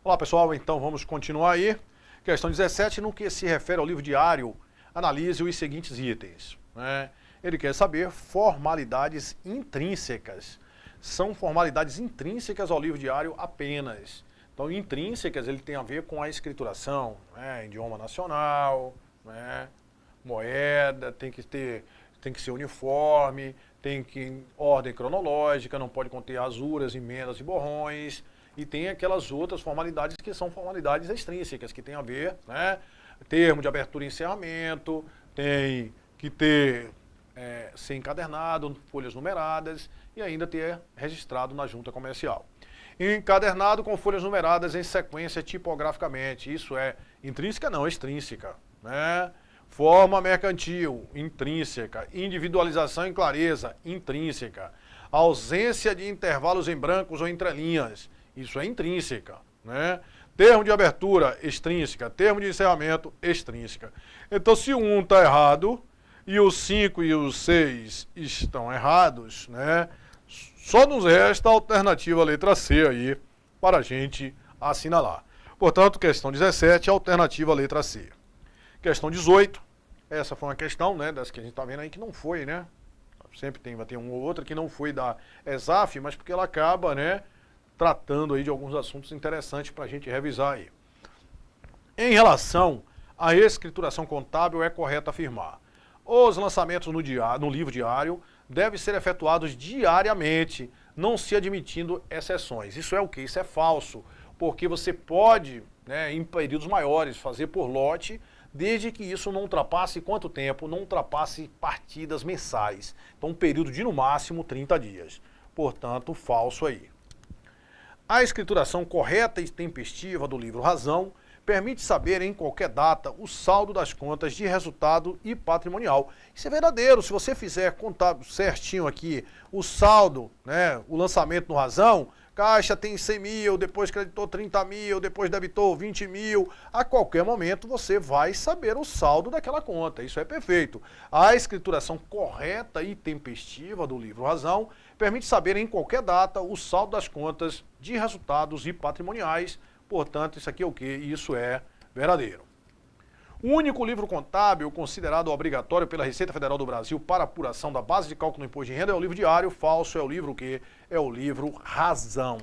Olá pessoal, então vamos continuar aí. Questão 17, no que se refere ao livro diário, analise os seguintes itens. Ele quer saber formalidades intrínsecas. São formalidades intrínsecas ao livro diário apenas. Então, intrínsecas ele tem a ver com a escrituração, idioma nacional, moeda, tem que ser uniforme, tem que ordem cronológica, não pode conter rasuras, emendas e borrões. E tem aquelas outras formalidades que são formalidades extrínsecas, que tem a ver, termo de abertura e encerramento, tem que ser encadernado, folhas numeradas e ainda ter registrado na junta comercial. Encadernado com folhas numeradas em sequência tipograficamente, isso é intrínseca, não, extrínseca. Forma mercantil, intrínseca. Individualização em clareza, intrínseca. Ausência de intervalos em brancos ou entrelinhas, isso é intrínseca, Termo de abertura, extrínseca. Termo de encerramento, extrínseca. Então, se um está errado e os 5 e os 6 estão errados, só nos resta a alternativa letra C aí para a gente assinalar. Portanto, questão 17, alternativa letra C. Questão 18, essa foi uma questão, das que a gente está vendo aí que não foi, Sempre vai ter uma ou outra que não foi da ESAF, mas porque ela acaba, tratando aí de alguns assuntos interessantes para a gente revisar aí. Em relação à escrituração contábil, é correto afirmar: os lançamentos no livro diário devem ser efetuados diariamente, não se admitindo exceções. Isso é o quê? Isso é falso, porque você pode, em períodos maiores, fazer por lote, desde que isso não ultrapasse quanto tempo? Não ultrapasse partidas mensais. Então, um período de, no máximo, 30 dias. Portanto, falso aí. A escrituração correta e tempestiva do livro Razão permite saber em qualquer data o saldo das contas de resultado e patrimonial. Isso é verdadeiro. Se você fizer contar certinho aqui o saldo, o lançamento no Razão, Caixa tem 100 mil, depois creditou 30 mil, depois debitou 20 mil. A qualquer momento você vai saber o saldo daquela conta. Isso é perfeito. A escrituração correta e tempestiva do livro Razão permite saber em qualquer data o saldo das contas de resultados e patrimoniais. Portanto, isso aqui é o quê? Isso é verdadeiro. O único livro contábil considerado obrigatório pela Receita Federal do Brasil para apuração da base de cálculo do imposto de renda é o livro diário. Falso é o livro o quê? É o livro Razão.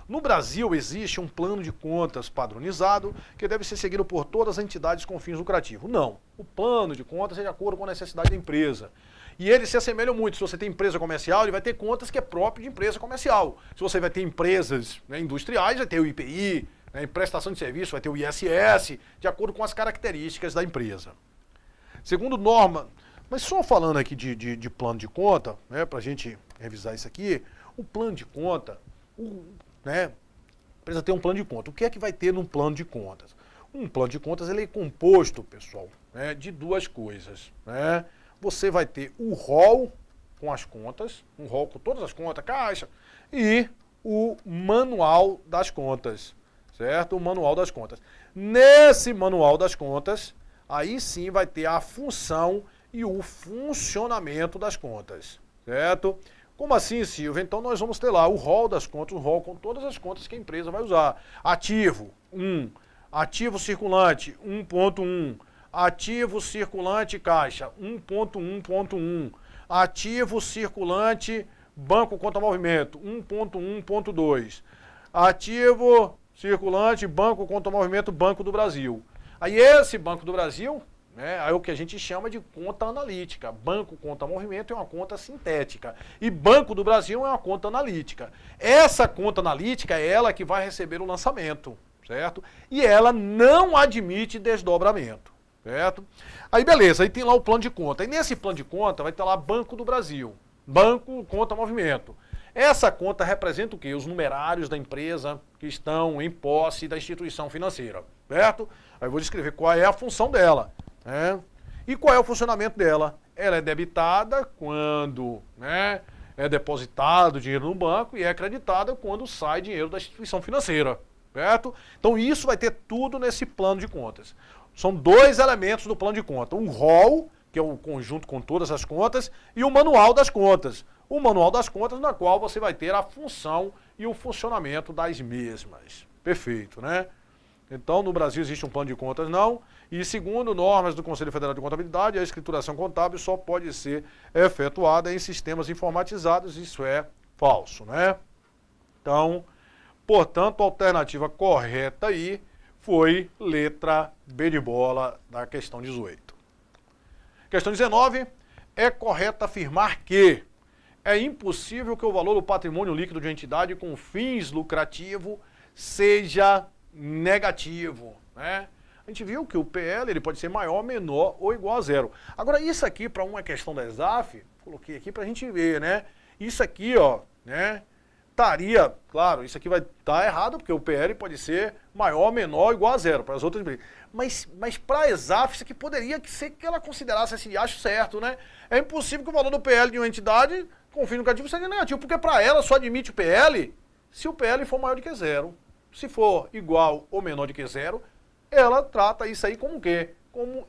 No Brasil existe um plano de contas padronizado que deve ser seguido por todas as entidades com fins lucrativos. Não. O plano de contas é de acordo com a necessidade da empresa. E ele se assemelha muito. Se você tem empresa comercial, ele vai ter contas que é próprio de empresa comercial. Se você vai ter empresas industriais, vai ter o IPI, em prestação de serviço vai ter o ISS, de acordo com as características da empresa. Segundo norma, mas só falando aqui de plano de conta, para a gente revisar isso aqui, o plano de conta, a empresa tem um plano de conta. O que é que vai ter num plano de contas? Um plano de contas ele é composto, pessoal, de duas coisas. Você vai ter o rol com as contas, um rol com todas as contas, caixa, e o manual das contas. Certo? O manual das contas. Nesse manual das contas, aí sim vai ter a função e o funcionamento das contas. Certo? Como assim, Silvio? Então nós vamos ter lá o rol das contas, o rol com todas as contas que a empresa vai usar. Ativo, 1. Ativo circulante, 1.1. Ativo circulante caixa, 1.1.1. Ativo circulante banco conta movimento, 1.1.2. Ativo circulante, banco contra movimento, Banco do Brasil. Aí esse Banco do Brasil, é o que a gente chama de conta analítica. Banco contra movimento é uma conta sintética. E Banco do Brasil é uma conta analítica. Essa conta analítica é ela que vai receber o lançamento, certo? E ela não admite desdobramento, certo? Aí beleza, aí tem lá o plano de conta. E nesse plano de conta vai ter lá Banco do Brasil. Banco contra movimento. Essa conta representa o quê? Os numerários da empresa que estão em posse da instituição financeira, certo? Aí eu vou descrever qual é a função dela, E qual é o funcionamento dela? Ela é debitada quando é depositado dinheiro no banco e é acreditada quando sai dinheiro da instituição financeira, certo? Então isso vai ter tudo nesse plano de contas. São dois elementos do plano de conta. Um rol, que é o conjunto com todas as contas, e o manual das contas. O manual das contas, na qual você vai ter a função e o funcionamento das mesmas. Perfeito, né? Então, no Brasil existe um plano de contas, não. E segundo normas do Conselho Federal de Contabilidade, a escrituração contábil só pode ser efetuada em sistemas informatizados. Isso é falso, né? Então, portanto, a alternativa correta aí foi letra B de bola da questão 18. Questão 19. É correto afirmar que é impossível que o valor do patrimônio líquido de uma entidade com fins lucrativos seja negativo, né? A gente viu que o PL ele pode ser maior, menor ou igual a zero. Agora, isso aqui, para uma questão da ESAF, coloquei aqui para a gente ver, né? Isso aqui, ó, né? Estaria, claro, isso aqui vai estar errado, porque o PL pode ser maior, menor ou igual a zero para as outras empresas. Mas para a ESAF, isso aqui poderia ser que ela considerasse assim, acho certo, né? É impossível que o valor do PL de uma entidade com fim lucrativo seja negativo, porque para ela só admite o PL se o PL for maior do que zero. Se for igual ou menor do que zero, ela trata isso aí como o quê? Como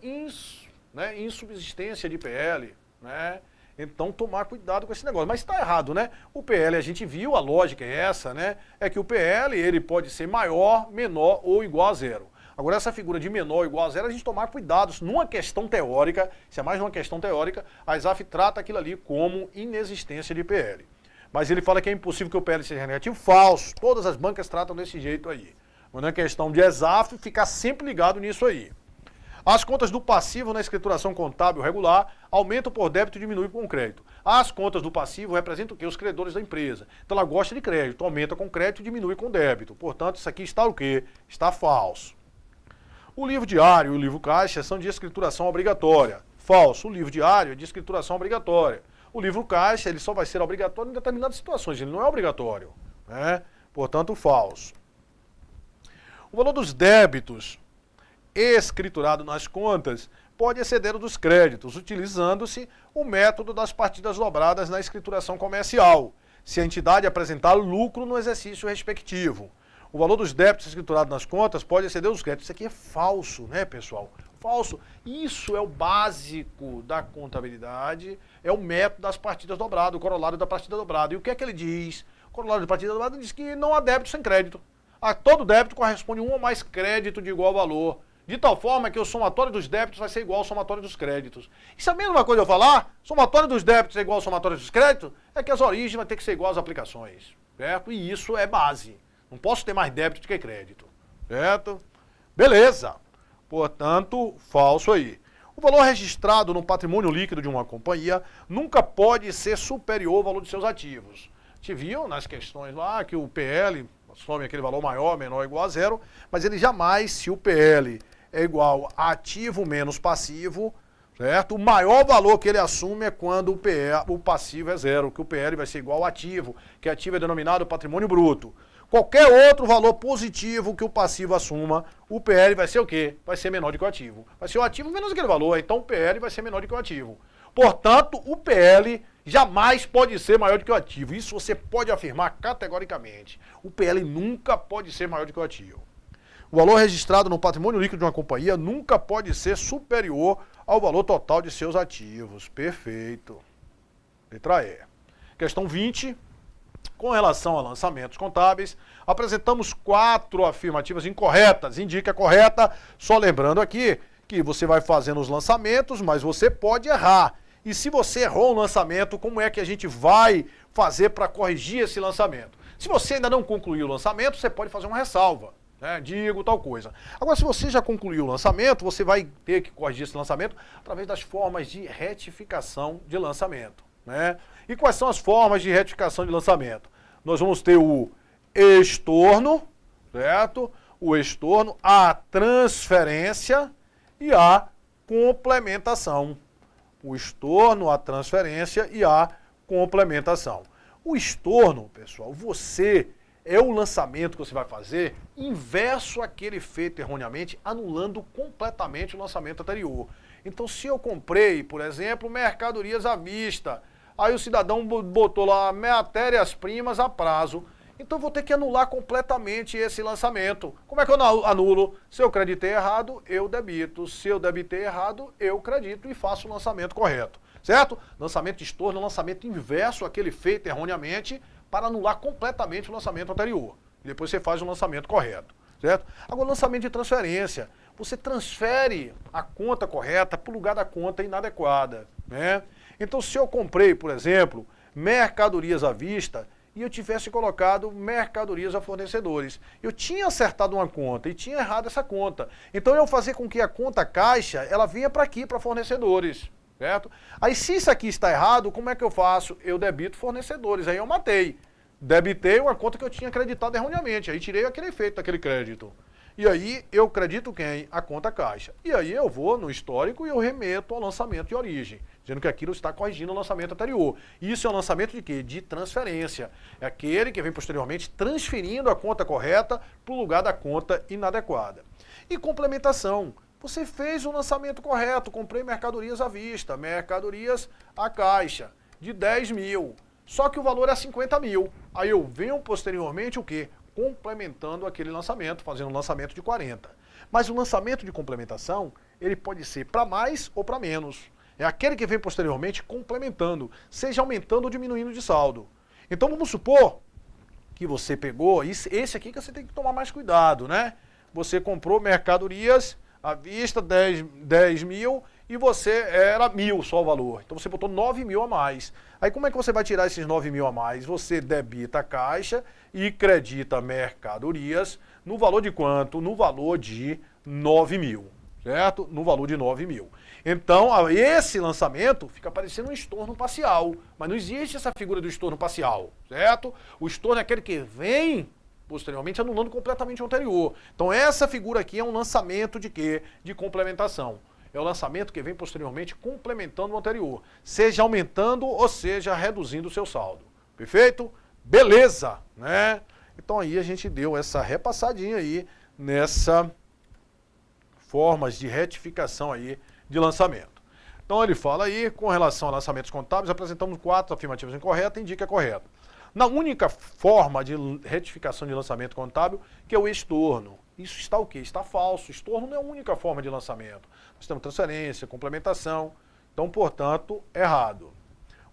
insubsistência de PL, né? Então, tomar cuidado com esse negócio. Mas está errado, né? O PL, a gente viu, a lógica é essa, né? É que o PL, ele pode ser maior, menor ou igual a zero. Agora, essa figura de menor ou igual a zero, a gente tomar cuidado. Numa questão teórica, se é mais uma questão teórica, a ESAF trata aquilo ali como inexistência de PL. Mas ele fala que é impossível que o PL seja negativo. Falso. Todas as bancas tratam desse jeito aí. Quando é questão de ESAF, ficar sempre ligado nisso aí. As contas do passivo na escrituração contábil regular aumentam por débito e diminuem com crédito. As contas do passivo representam o quê? Os credores da empresa. Então ela gosta de crédito, aumenta com crédito e diminui com débito. Portanto, isso aqui está o quê? Está falso. O livro diário e o livro caixa são de escrituração obrigatória. Falso. O livro diário é de escrituração obrigatória. O livro caixa ele só vai ser obrigatório em determinadas situações, ele não é obrigatório, né? Portanto, falso. O valor dos débitos escriturado nas contas pode exceder o dos créditos, utilizando-se o método das partidas dobradas na escrituração comercial, se a entidade apresentar lucro no exercício respectivo. O valor dos débitos escriturados nas contas pode exceder os créditos. Isso aqui é falso, né, pessoal? Falso. Isso é o básico da contabilidade, é o método das partidas dobradas, o corolário da partida dobrada. E o que é que ele diz? O corolário da partida dobrada diz que não há débito sem crédito. A todo débito corresponde um ou mais crédito de igual valor. De tal forma que o somatório dos débitos vai ser igual ao somatório dos créditos. Isso é a mesma coisa eu falar? Somatório dos débitos é igual ao somatório dos créditos? É que as origens vão ter que ser igual às aplicações. Certo? E isso é base. Não posso ter mais débito do que crédito. Certo? Beleza. Portanto, falso aí. O valor registrado no patrimônio líquido de uma companhia nunca pode ser superior ao valor de seus ativos. A gente viu nas questões lá que o PL some aquele valor maior, menor, igual a zero, mas ele jamais, se o PL é igual a ativo menos passivo, certo? O maior valor que ele assume é quando o passivo é zero, que o PL vai ser igual ao ativo, que ativo é denominado patrimônio bruto. Qualquer outro valor positivo que o passivo assuma, o PL vai ser o quê? Vai ser menor do que o ativo. Vai ser o ativo menos aquele valor, então o PL vai ser menor do que o ativo. Portanto, o PL jamais pode ser maior do que o ativo. Isso você pode afirmar categoricamente. O PL nunca pode ser maior do que o ativo. O valor registrado no patrimônio líquido de uma companhia nunca pode ser superior ao valor total de seus ativos. Perfeito. Letra E. Questão 20. Com relação a lançamentos contábeis, apresentamos 4 afirmativas incorretas. Indica a correta, só lembrando aqui que você vai fazendo os lançamentos, mas você pode errar. E se você errou um lançamento, como é que a gente vai fazer para corrigir esse lançamento? Se você ainda não concluiu o lançamento, você pode fazer uma ressalva, né? Digo tal coisa. Agora, se você já concluiu o lançamento, você vai ter que corrigir esse lançamento através das formas de retificação de lançamento, né? E quais são as formas de retificação de lançamento? Nós vamos ter o estorno, certo? O estorno, a transferência e a complementação. O estorno, a transferência e a complementação. O estorno, pessoal, é o lançamento que você vai fazer inverso àquele feito erroneamente, anulando completamente o lançamento anterior. Então, se eu comprei, por exemplo, mercadorias à vista, aí o cidadão botou lá matérias-primas a prazo, então eu vou ter que anular completamente esse lançamento. Como é que eu anulo? Se eu creditei errado, eu debito. Se eu debitei errado, eu credito e faço o lançamento correto. Certo? Lançamento de estorno, lançamento inverso àquele feito erroneamente para anular completamente o lançamento anterior. E depois você faz o lançamento correto, certo? Agora, lançamento de transferência. Você transfere a conta correta para o lugar da conta inadequada, né? Então, se eu comprei, por exemplo, mercadorias à vista e eu tivesse colocado mercadorias a fornecedores, eu tinha acertado uma conta e tinha errado essa conta. Então, eu fazer com que a conta caixa, ela vinha para aqui, para fornecedores, certo? Aí, se isso aqui está errado, como é que eu faço? Eu debito fornecedores, aí eu matei. Debitei uma conta que eu tinha acreditado erroneamente, aí tirei aquele efeito daquele crédito. E aí eu credito quem? A conta caixa. E aí eu vou no histórico e eu remeto ao lançamento de origem, dizendo que aquilo está corrigindo o lançamento anterior. Isso é um lançamento de quê? De transferência. É aquele que vem posteriormente transferindo a conta correta para o lugar da conta inadequada. E complementação. Você fez o lançamento correto, comprei mercadorias à vista, mercadorias à caixa, de 10 mil. Só que o valor é 50 mil. Aí eu venho posteriormente o quê? Complementando aquele lançamento, fazendo um lançamento de 40. Mas o lançamento de complementação, ele pode ser para mais ou para menos. É aquele que vem posteriormente complementando, seja aumentando ou diminuindo de saldo. Então vamos supor que você pegou, esse aqui que você tem que tomar mais cuidado, né? Você comprou mercadorias à vista, 10 mil, e você era 1.000 só o valor. Então você botou 9 mil a mais. Aí como é que você vai tirar esses 9 mil a mais? Você debita a caixa e credita mercadorias no valor de quanto? No valor de 9 mil, certo? No valor de 9 mil. Então, esse lançamento fica parecendo um estorno parcial, mas não existe essa figura do estorno parcial, certo? O estorno é aquele que vem posteriormente anulando completamente o anterior. Então, essa figura aqui é um lançamento de quê? De complementação. É o lançamento que vem posteriormente complementando o anterior, seja aumentando ou seja reduzindo o seu saldo. Perfeito? Beleza, né? Então aí a gente deu essa repassadinha aí nessa formas de retificação aí de lançamento. Então ele fala aí, com relação a lançamentos contábeis, apresentamos 4 afirmativas incorretas, indica correto. Na única forma de retificação de lançamento contábil, que é o estorno. Isso está o quê? Está falso. Estorno não é a única forma de lançamento. Nós temos transferência, complementação. Então, portanto, errado.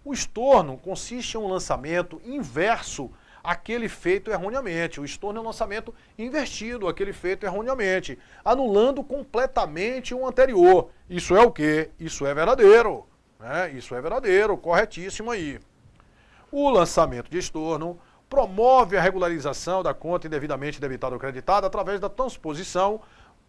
O estorno consiste em um lançamento inverso àquele feito erroneamente. O estorno é um lançamento invertido àquele feito erroneamente, anulando completamente o anterior. Isso é o quê? Isso é verdadeiro. Né? Isso é verdadeiro, corretíssimo aí. O lançamento de estorno promove a regularização da conta indevidamente debitada ou creditada através da transposição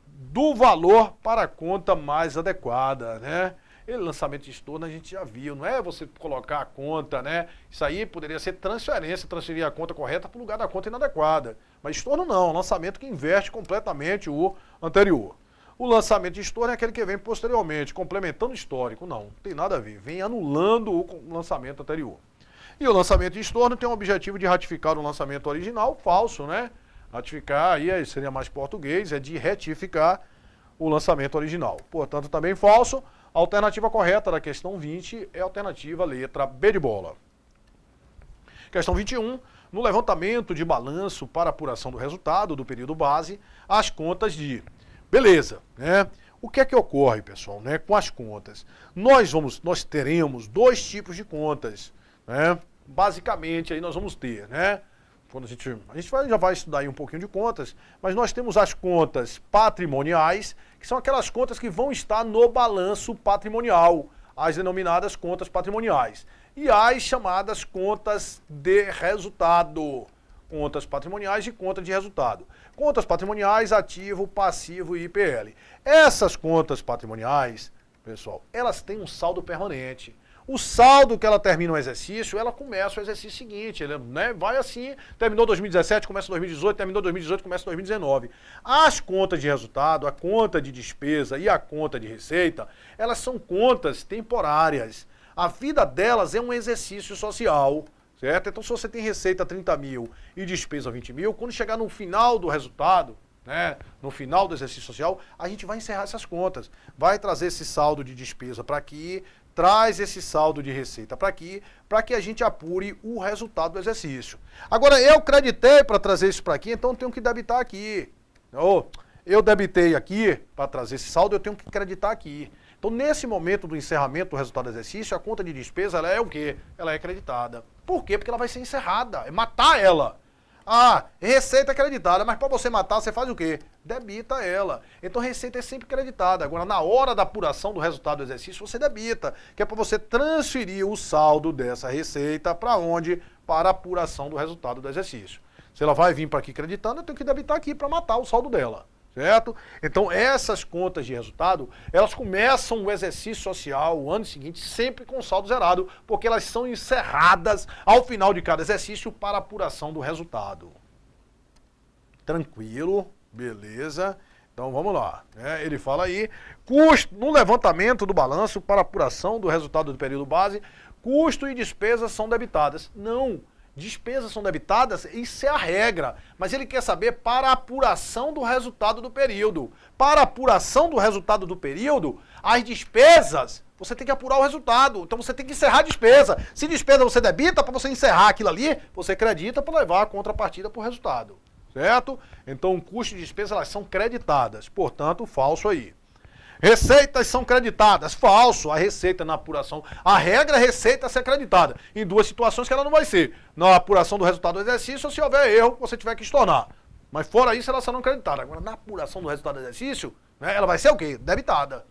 do valor para a conta mais adequada, né? E lançamento de estorno a gente já viu, não é você colocar a conta, né? Isso aí poderia ser transferência, transferir a conta correta para o lugar da conta inadequada. Mas estorno não, lançamento que inverte completamente o anterior. O lançamento de estorno é aquele que vem posteriormente, complementando o histórico. Não tem nada a ver, vem anulando o lançamento anterior. E o lançamento de estorno tem o objetivo de ratificar o lançamento original, falso, né? Ratificar, aí seria mais português, é de retificar o lançamento original. Portanto, também falso. A alternativa correta da questão 20 é a alternativa letra B de bola. Questão 21. No levantamento de balanço para apuração do resultado do período base, as contas de... Beleza, né? O que é que ocorre, pessoal, né, com as contas? Nós teremos 2 tipos de contas, né? Basicamente, aí nós vamos ter, né? Quando a gente já vai estudar aí um pouquinho de contas, mas nós temos as contas patrimoniais, que são aquelas contas que vão estar no balanço patrimonial, as denominadas contas patrimoniais. E as chamadas contas de resultado. Contas patrimoniais e conta de resultado. Contas patrimoniais, ativo, passivo e IPL. Essas contas patrimoniais, pessoal, elas têm um saldo permanente. O saldo que ela termina o exercício, ela começa o exercício seguinte, ele, né, vai assim, terminou 2017, começa 2018, terminou 2018, começa 2019. As contas de resultado, a conta de despesa e a conta de receita, elas são contas temporárias. A vida delas é um exercício social, certo? Então, se você tem receita 30 mil e despesa 20 mil, quando chegar no final do resultado, né, no final do exercício social, a gente vai encerrar essas contas. Vai trazer esse saldo de despesa para aqui, traz esse saldo de receita para aqui, para que a gente apure o resultado do exercício. Agora, eu creditei para trazer isso para aqui, então eu tenho que debitar aqui. Eu debitei aqui para trazer esse saldo, eu tenho que creditar aqui. Então, nesse momento do encerramento do resultado do exercício, a conta de despesa, ela é o quê? Ela é creditada. Por quê? Porque ela vai ser encerrada, é matar ela. Ah, receita creditada, mas para você matar, você faz o quê? Debita ela. Então, receita é sempre creditada. Agora, na hora da apuração do resultado do exercício, você debita, que é para você transferir o saldo dessa receita para onde? Para a apuração do resultado do exercício. Se ela vai vir para aqui creditando, eu tenho que debitar aqui para matar o saldo dela. Certo? Então, essas contas de resultado, elas começam o exercício social, o ano seguinte, sempre com saldo zerado, porque elas são encerradas ao final de cada exercício para apuração do resultado. Tranquilo, beleza. Então, vamos lá. Ele fala aí, custo no levantamento do balanço para apuração do resultado do período base, custo e despesas são debitadas. Não. Despesas são debitadas, isso é a regra. Mas ele quer saber para a apuração do resultado do período. Para a apuração do resultado do período, as despesas, você tem que apurar o resultado. Então você tem que encerrar a despesa. Se despesa você debita, para você encerrar aquilo ali, você acredita para levar a contrapartida para o resultado. Certo? Então, custo e despesa, elas são creditadas. Portanto, falso aí. Receitas são creditadas. Falso, a receita na apuração. A regra é a receita ser creditada. Em duas situações que ela não vai ser. Na apuração do resultado do exercício, se houver erro, você tiver que estornar. Mas fora isso, ela será não creditada. Agora, na apuração do resultado do exercício, ela vai ser o quê? Debitada.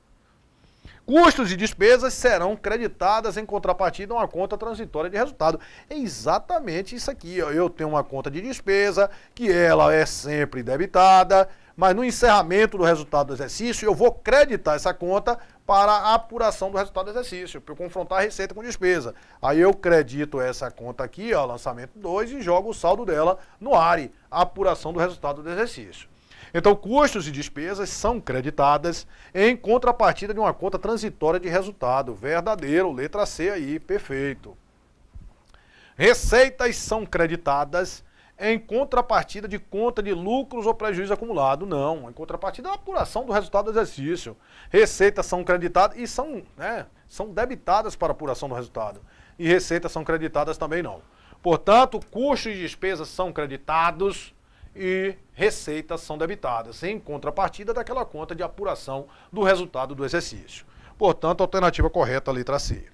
Custos e despesas serão creditadas em contrapartida a uma conta transitória de resultado. É exatamente isso aqui. Ó. Eu tenho uma conta de despesa, que ela é sempre debitada, mas no encerramento do resultado do exercício, eu vou creditar essa conta para a apuração do resultado do exercício, para eu confrontar a receita com despesa. Aí eu credito essa conta aqui, ó, lançamento 2, e jogo o saldo dela no ARE, a apuração do resultado do exercício. Então, custos e despesas são creditadas em contrapartida de uma conta transitória de resultado. Verdadeiro, letra C aí, perfeito. Receitas são creditadas em contrapartida de conta de lucros ou prejuízo acumulado. Não, em contrapartida da apuração do resultado do exercício. Receitas são creditadas e são debitadas para apuração do resultado. E receitas são creditadas também não. Portanto, custos e despesas são creditados e receitas são debitadas, em contrapartida daquela conta de apuração do resultado do exercício. Portanto, a alternativa correta, a letra C.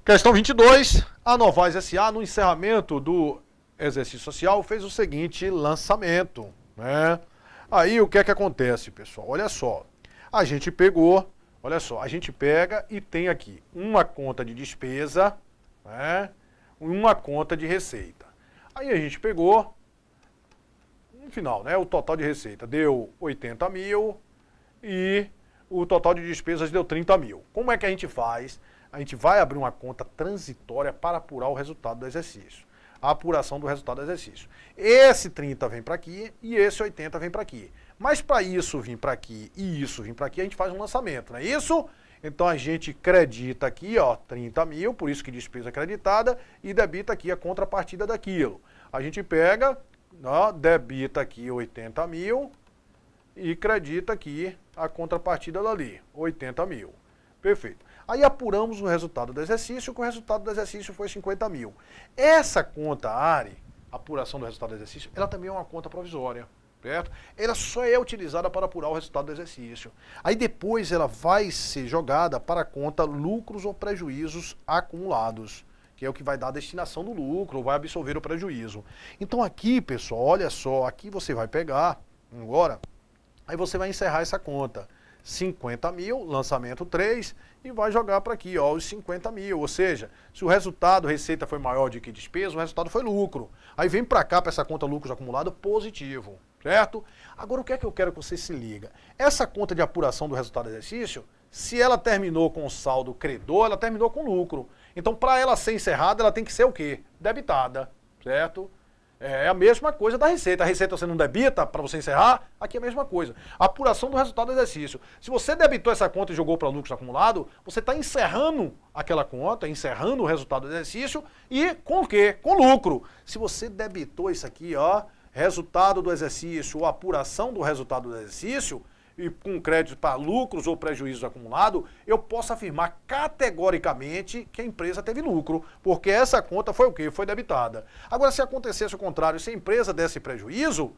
Questão 22. A Novais S.A., no encerramento do exercício social, fez o seguinte lançamento. Aí, o que é que acontece, pessoal? Olha só, a gente pegou, olha só, a gente pega e tem aqui uma conta de despesa, uma conta de receita. Aí a gente pegou, no final, o total de receita deu 80 mil e o total de despesas deu 30 mil. Como é que a gente faz? A gente vai abrir uma conta transitória para apurar o resultado do exercício. A apuração do resultado do exercício. Esse 30 vem para aqui e esse 80 vem para aqui. Mas para isso vir para aqui e isso vir para aqui, a gente faz um lançamento, não é isso? Então a gente credita aqui, ó, 30 mil, por isso que despesa creditada, e debita aqui a contrapartida daquilo. A gente pega, ó, debita aqui 80 mil e credita aqui a contrapartida dali, 80 mil. Perfeito. Aí apuramos o resultado do exercício, que o resultado do exercício foi 50 mil. Essa conta ARE, apuração do resultado do exercício, ela também é uma conta provisória, certo? Ela só é utilizada para apurar o resultado do exercício. Aí depois ela vai ser jogada para a conta lucros ou prejuízos acumulados, que é o que vai dar a destinação do lucro, ou vai absorver o prejuízo. Então aqui, pessoal, olha só, aqui você vai pegar, agora, aí você vai encerrar essa conta. 50 mil, lançamento 3, e vai jogar para aqui, ó, os 50 mil. Ou seja, se o resultado, receita foi maior do que despesa, o resultado foi lucro. Aí vem para cá, para essa conta lucros acumulado, positivo, certo? Agora, o que é que eu quero que você se liga? Essa conta de apuração do resultado do exercício, se ela terminou com saldo credor, ela terminou com lucro. Então, para ela ser encerrada, ela tem que ser o quê? Debitada, certo? É a mesma coisa da receita. A receita você não debita para você encerrar, aqui é a mesma coisa. A apuração do resultado do exercício. Se você debitou essa conta e jogou para lucros acumulado, você está encerrando aquela conta, encerrando o resultado do exercício e com o quê? Com lucro. Se você debitou isso aqui, ó, resultado do exercício ou apuração do resultado do exercício, e com crédito para lucros ou prejuízos acumulados, eu posso afirmar categoricamente que a empresa teve lucro, porque essa conta foi o quê? Foi debitada. Agora, se acontecesse o contrário, se a empresa desse prejuízo,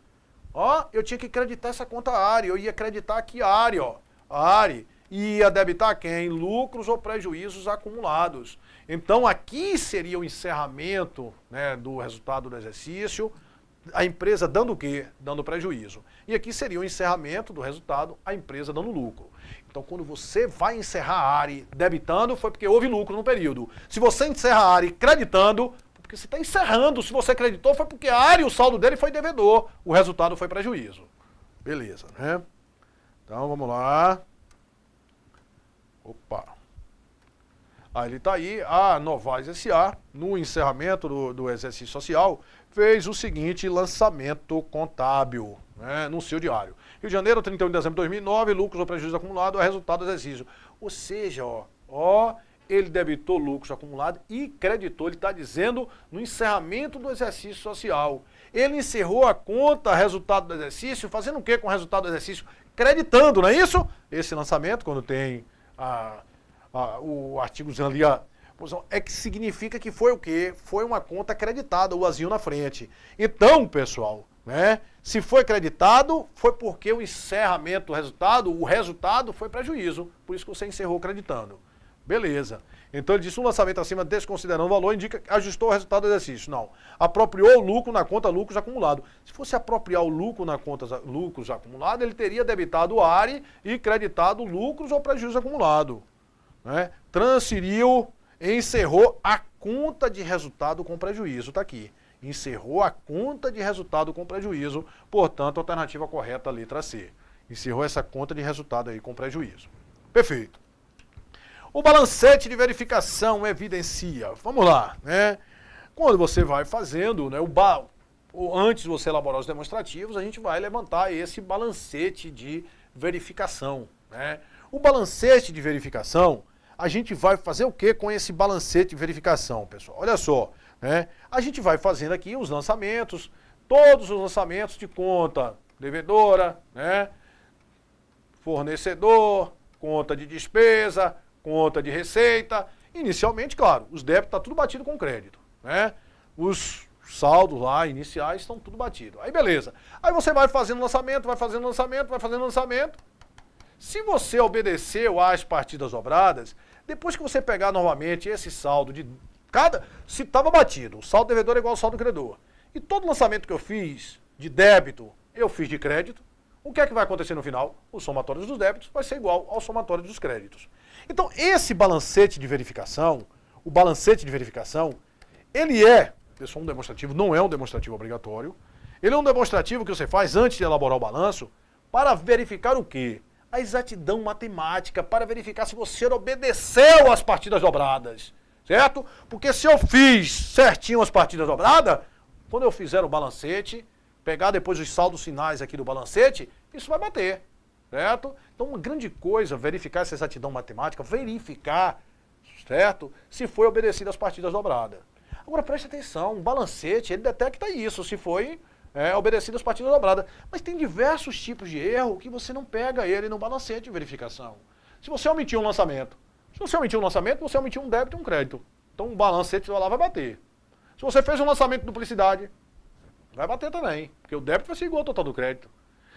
ó, eu tinha que creditar essa conta ARE, eu ia acreditar aqui a ARE, ó, a ARE, e ia debitar quem? Lucros ou prejuízos acumulados. Então, aqui seria o encerramento, né, do resultado do exercício, a empresa dando o quê? Dando prejuízo. E aqui seria o encerramento do resultado, a empresa dando lucro. Então, quando você vai encerrar a ARI debitando, foi porque houve lucro no período. Se você encerra a ARI creditando, porque você está encerrando. Se você creditou, foi porque a ARI, o saldo dele foi devedor. O resultado foi prejuízo. Beleza, né? Então, vamos lá. Opa. Aí ele está aí, a Novais S.A., no encerramento do exercício social, fez o seguinte lançamento contábil, né, no seu diário. Rio de Janeiro, 31 de dezembro de 2009, lucros ou prejuízo acumulado é resultado do exercício. Ou seja, ele debitou lucros acumulados e creditou, ele está dizendo, no encerramento do exercício social. Ele encerrou a conta, resultado do exercício, fazendo o quê com o resultado do exercício? Creditando, não é isso? Esse lançamento, quando tem o artigo dizendo ali, é que significa que foi o quê? Foi uma conta creditada, o azinho na frente. Então, pessoal, né, se foi creditado, foi porque o encerramento do o resultado foi prejuízo. Por isso que você encerrou creditando. Beleza. Então ele disse, um lançamento acima desconsiderando o valor, indica que ajustou o resultado do exercício. Não. Apropriou o lucro na conta lucros acumulado. Se fosse apropriar o lucro na conta lucros acumulado, ele teria debitado o ARI e creditado lucros ou prejuízo acumulado. Né? Transferiu, encerrou a conta de resultado com prejuízo. Está aqui. Encerrou a conta de resultado com prejuízo. Portanto, alternativa correta, letra C. Encerrou essa conta de resultado aí com prejuízo. Perfeito. O balancete de verificação evidencia. Vamos lá, né? Quando você vai fazendo, né, antes de você elaborar os demonstrativos, a gente vai levantar esse balancete de verificação, né? O balancete de verificação, a gente vai fazer o que com esse balancete de verificação, pessoal? Olha só, né? A gente vai fazendo aqui os lançamentos, todos os lançamentos de conta devedora, né? Fornecedor, conta de despesa, conta de receita. Inicialmente, claro, os débitos estão tudo batido com crédito, né? Os saldos lá iniciais estão tudo batido. Aí beleza. Aí você vai fazendo lançamento, vai fazendo lançamento, vai fazendo lançamento. Se você obedeceu às partidas dobradas, depois que você pegar novamente esse saldo de se estava batido, o saldo devedor é igual ao saldo credor. E todo lançamento que eu fiz de débito, eu fiz de crédito. O que é que vai acontecer no final? O somatório dos débitos vai ser igual ao somatório dos créditos. Então, esse balancete de verificação, o balancete de verificação, ele é, pessoal, um demonstrativo, não é um demonstrativo obrigatório. Ele é um demonstrativo que você faz antes de elaborar o balanço para verificar o quê? A exatidão matemática, para verificar se você obedeceu às partidas dobradas, certo? Porque se eu fiz certinho as partidas dobradas, quando eu fizer o balancete, pegar depois os saldos finais aqui do balancete, isso vai bater, certo? Então, uma grande coisa, verificar essa exatidão matemática, verificar, certo? Se foi obedecido às partidas dobradas. Agora, preste atenção, um balancete, ele detecta isso, se foi obedecido às partidas dobradas. Mas tem diversos tipos de erro que você não pega ele no balancete de verificação. Se você omitiu um lançamento, você omitiu um débito e um crédito. Então, o balancete lá vai bater. Se você fez um lançamento de duplicidade, vai bater também, porque o débito vai ser igual ao total do crédito.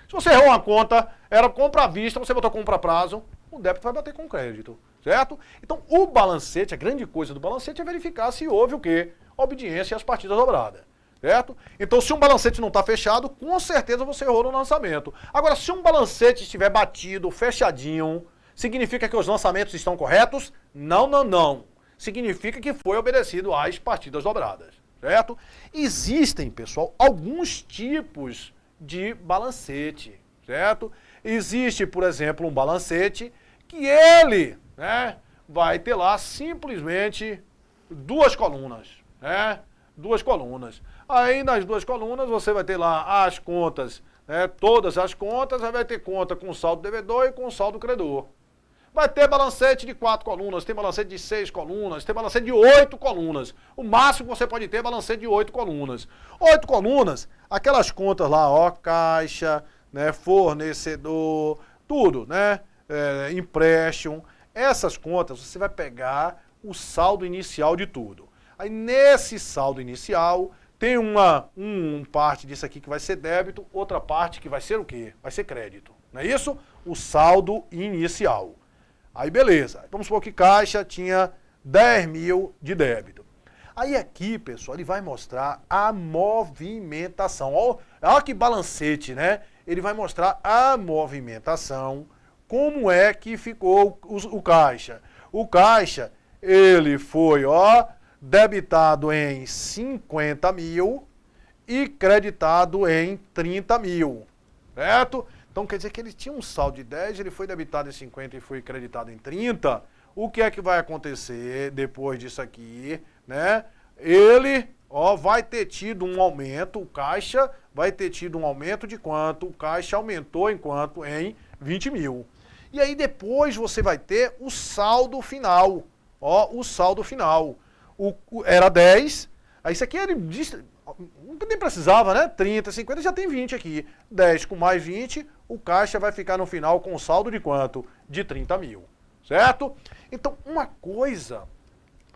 Se você errou uma conta, era compra à vista, você botou compra a prazo, o débito vai bater com o crédito, certo? Então, o balancete, a grande coisa do balancete é verificar se houve o quê? Obediência às partidas dobradas, certo? Então, se um balancete não está fechado, com certeza você errou no lançamento. Agora, se um balancete estiver batido, fechadinho, significa que os lançamentos estão corretos? Não, não, não. Significa que foi obedecido às partidas dobradas, certo? Existem, pessoal, alguns tipos de balancete, certo? Existe, por exemplo, um balancete que ele, né, vai ter lá simplesmente duas colunas, né? Duas colunas. Aí nas duas colunas você vai ter lá as contas, né, todas as contas, aí vai ter conta com saldo devedor e com saldo credor. Vai ter balancete de 4 colunas, tem balancete de 6 colunas, tem balancete de 8 colunas. O máximo que você pode ter é balancete de 8 colunas. 8 colunas, aquelas contas lá, ó, caixa, né, fornecedor, tudo, né, empréstimo. Essas contas você vai pegar o saldo inicial de tudo. Aí nesse saldo inicial tem uma parte disso aqui que vai ser débito, outra parte que vai ser o quê? Vai ser crédito. Não é isso? O saldo inicial. Aí beleza, vamos supor que caixa tinha 10 mil de débito. Aí aqui, pessoal, ele vai mostrar a movimentação. Olha que balancete, né? Ele vai mostrar a movimentação, como é que ficou o caixa. O caixa, ele foi, debitado em 50 mil e creditado em 30 mil, certo? Então quer dizer que ele tinha um saldo de 10, ele foi debitado em 50 e foi creditado em 30. O que é que vai acontecer depois disso aqui, né? Ele, vai ter tido um aumento, o caixa vai ter tido um aumento de quanto? O caixa aumentou em quanto? Em 20 mil. E aí depois você vai ter o saldo final, o saldo final. Era 10, aí isso aqui ele disse, nem precisava, né? 30, 50, já tem 20 aqui. 10 com mais 20, o caixa vai ficar no final com um saldo de quanto? De 30 mil, certo? Então, uma coisa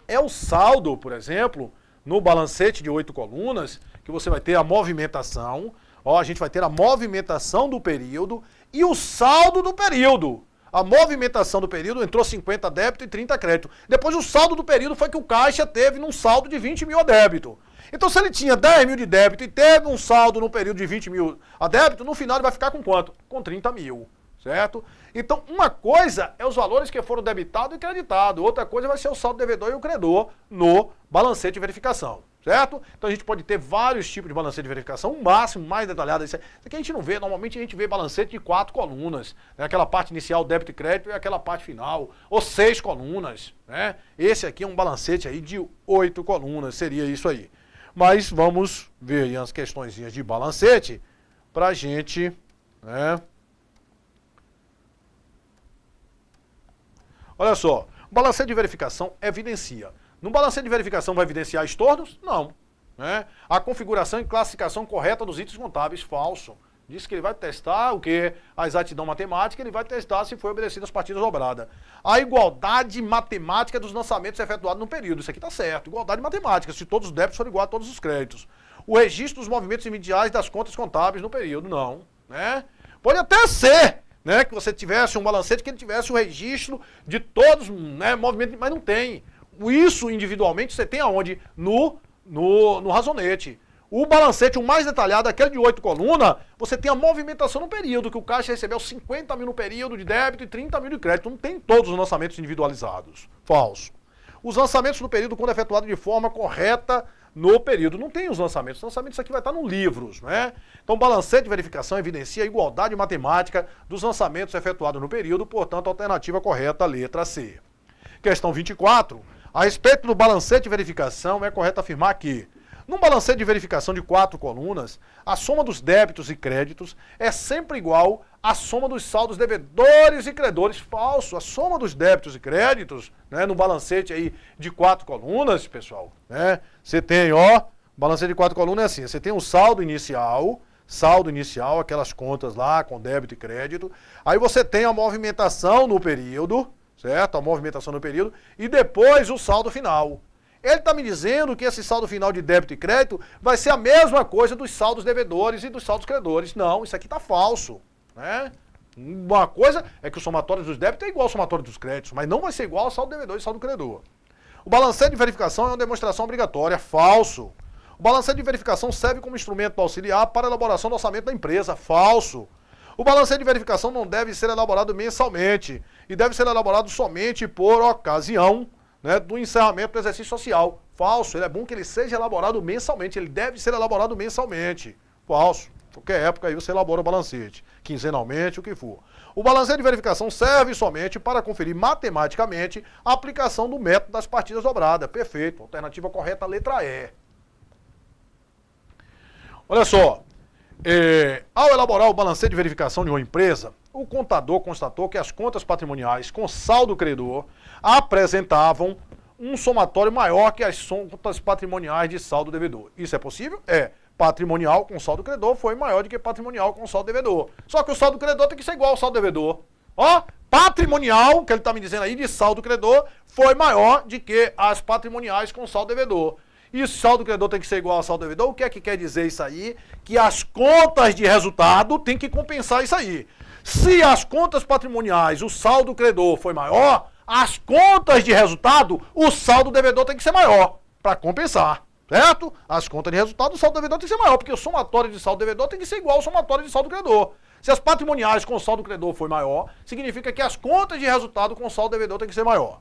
é o saldo, por exemplo, no balancete de 8 colunas, que você vai ter a movimentação, a gente vai ter a movimentação do período e o saldo do período. A movimentação do período entrou 50 débito e 30 crédito. Depois o saldo do período foi que o caixa teve num saldo de 20 mil a débito. Então se ele tinha 10 mil de débito e teve um saldo no período de 20 mil a débito, no final ele vai ficar com quanto? Com 30 mil, certo? Então uma coisa é os valores que foram debitados e creditados, outra coisa vai ser o saldo devedor e o credor no balancete de verificação. Certo? Então a gente pode ter vários tipos de balancete de verificação, o máximo, mais detalhado. Isso aqui a gente não vê, normalmente a gente vê balancete de 4 colunas, né? Aquela parte inicial, débito e crédito, e aquela parte final, ou 6 colunas, né? Esse aqui é um balancete aí de 8 colunas, seria isso aí. Mas vamos ver aí as questõezinhas de balancete pra gente, né? Olha só, o balancete de verificação evidencia. No balancete de verificação vai evidenciar estornos? Não. Né? A configuração e classificação correta dos itens contábeis, falso. Diz que ele vai testar o quê? A exatidão matemática, ele vai testar se foi obedecida as partidas dobradas. A igualdade matemática dos lançamentos efetuados no período. Isso aqui está certo. Igualdade matemática, se todos os débitos forem iguais a todos os créditos. O registro dos movimentos imediais das contas contábeis no período, não. Né? Pode até ser, né, que você tivesse um balancete que ele tivesse o registro de todos, né, movimentos, mas não tem. Isso individualmente você tem aonde? No razonete. O balancete, o mais detalhado, aquele de 8 colunas, você tem a movimentação no período, que o caixa recebeu 50 mil no período de débito e 30 mil de crédito. Não tem todos os lançamentos individualizados. Falso. Os lançamentos no período, quando efetuado de forma correta no período. Não tem os lançamentos. Os lançamentos isso aqui vai estar nos livros, né? Então, o balancete de verificação evidencia a igualdade matemática dos lançamentos efetuados no período, portanto, a alternativa correta, letra C. Questão 24. A respeito do balancete de verificação, é correto afirmar que, num balancete de verificação de 4 colunas, a soma dos débitos e créditos é sempre igual à soma dos saldos devedores e credores. Falso. A soma dos débitos e créditos, né, no balancete aí de 4 colunas, pessoal, né, você tem, balancete de 4 colunas é assim, você tem o saldo inicial, aquelas contas lá com débito e crédito, aí você tem a movimentação no período, certo? A movimentação no período, e depois o saldo final. Ele está me dizendo que esse saldo final de débito e crédito vai ser a mesma coisa dos saldos devedores e dos saldos credores. Não, isso aqui está falso. Né? Uma coisa é que o somatório dos débitos é igual ao somatório dos créditos, mas não vai ser igual ao saldo devedor e saldo credor. O balancete de verificação é uma demonstração obrigatória. Falso. O balancete de verificação serve como instrumento auxiliar para a elaboração do orçamento da empresa. Falso. O balancete de verificação não deve ser elaborado mensalmente e deve ser elaborado somente por ocasião, né, do encerramento do exercício social. Falso. Ele é bom que ele seja elaborado mensalmente. Ele deve ser elaborado mensalmente. Falso. Qualquer época aí você elabora o balancete. Quinzenalmente, o que for. O balancete de verificação serve somente para conferir matematicamente a aplicação do método das partidas dobradas. Perfeito. Alternativa correta, letra E. Olha só. Ao elaborar o balancete de verificação de uma empresa, o contador constatou que as contas patrimoniais com saldo credor apresentavam um somatório maior que as contas patrimoniais de saldo devedor. Isso é possível? É. Patrimonial com saldo credor foi maior do que patrimonial com saldo devedor. Só que o saldo credor tem que ser igual ao saldo devedor. Patrimonial, que ele está me dizendo aí, de saldo credor, foi maior do que as patrimoniais com saldo devedor. E o saldo credor tem que ser igual ao saldo devedor. O que é que quer dizer isso aí? Que as contas de resultado tem que compensar isso aí. Se as contas patrimoniais, o saldo credor foi maior, as contas de resultado, o saldo devedor tem que ser maior. para compensar, certo? As contas de resultado, o saldo devedor tem que ser maior, porque o somatório de saldo devedor tem que ser igual ao somatório de saldo credor. Se as patrimoniais com saldo credor for maior, significa que as contas de resultado com saldo devedor tem que ser maior.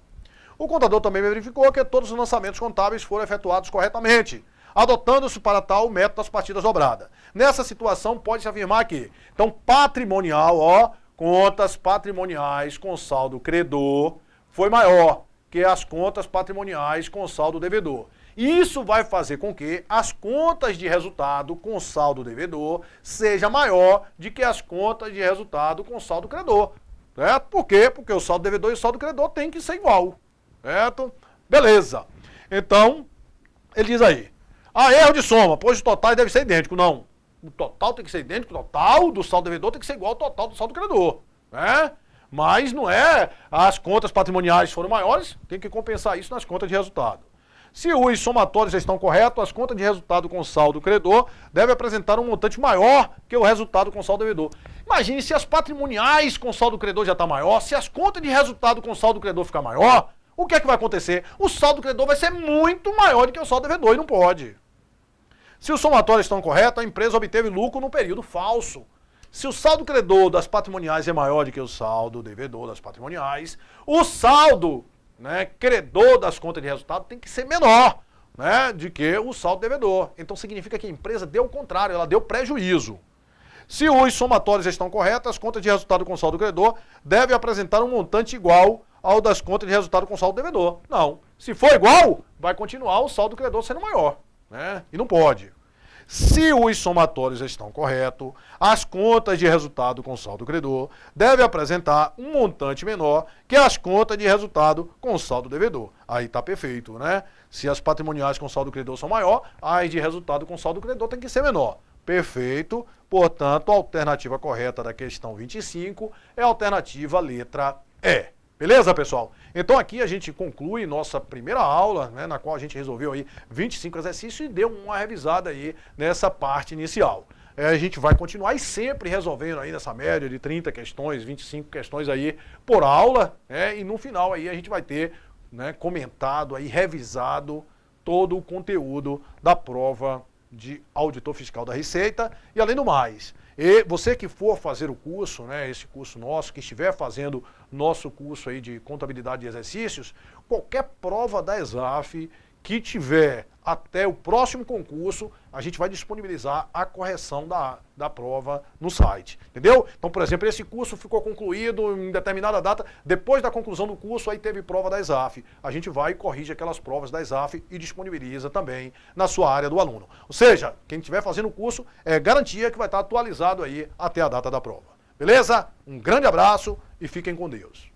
O contador também verificou que todos os lançamentos contábeis foram efetuados corretamente, adotando-se para tal o método das partidas dobradas. Nessa situação, pode-se afirmar que, então, patrimonial, contas patrimoniais com saldo credor foi maior que as contas patrimoniais com saldo devedor. Isso vai fazer com que as contas de resultado com saldo devedor seja maior do que as contas de resultado com saldo credor. Certo? Por quê? Porque o saldo devedor e o saldo credor tem que ser igual. Certo? Beleza. Então, ele diz aí, erro de soma, pois os totais devem ser idênticos. Não. O total tem que ser idêntico, o total do saldo devedor tem que ser igual ao total do saldo credor. Né? Mas não é, as contas patrimoniais foram maiores, tem que compensar isso nas contas de resultado. Se os somatórios estão corretos, as contas de resultado com saldo credor devem apresentar um montante maior que o resultado com saldo devedor. Imagine se as patrimoniais com saldo credor já está maior, se as contas de resultado com saldo credor ficar maior, o que é que vai acontecer? O saldo credor vai ser muito maior do que o saldo devedor e não pode. Se os somatórios estão corretos, a empresa obteve lucro no período falso. Se o saldo credor das patrimoniais é maior do que o saldo devedor das patrimoniais, o saldo credor das contas de resultado tem que ser menor do que o saldo devedor. Então significa que a empresa deu o contrário, ela deu prejuízo. Se os somatórios estão corretos, as contas de resultado com saldo credor devem apresentar um montante igual ao das contas de resultado com saldo devedor. Não. Se for igual, vai continuar o saldo credor sendo maior. E não pode. Se os somatórios estão corretos, as contas de resultado com saldo credor devem apresentar um montante menor que as contas de resultado com saldo devedor. Aí está perfeito, né? Se as patrimoniais com saldo credor são maior, as de resultado com saldo credor tem que ser menor. Perfeito. Portanto, a alternativa correta da questão 25 é a alternativa letra E. Beleza, pessoal? Então aqui a gente conclui nossa primeira aula, na qual a gente resolveu aí 25 exercícios e deu uma revisada aí nessa parte inicial. A gente vai continuar e sempre resolvendo aí nessa média de 30 questões, 25 questões aí por aula, e no final aí a gente vai ter comentado aí, revisado todo o conteúdo da prova de auditor fiscal da Receita e além do mais. E você que for fazer o curso, esse curso nosso, que estiver fazendo nosso curso aí de contabilidade de exercícios, qualquer prova da ESAF que tiver até o próximo concurso, a gente vai disponibilizar a correção da prova no site, entendeu? Então, por exemplo, esse curso ficou concluído em determinada data, depois da conclusão do curso, aí teve prova da ESAF. A gente vai e corrige aquelas provas da ESAF e disponibiliza também na sua área do aluno. Ou seja, quem estiver fazendo o curso, é garantia que vai estar atualizado aí até a data da prova. Beleza? Um grande abraço e fiquem com Deus.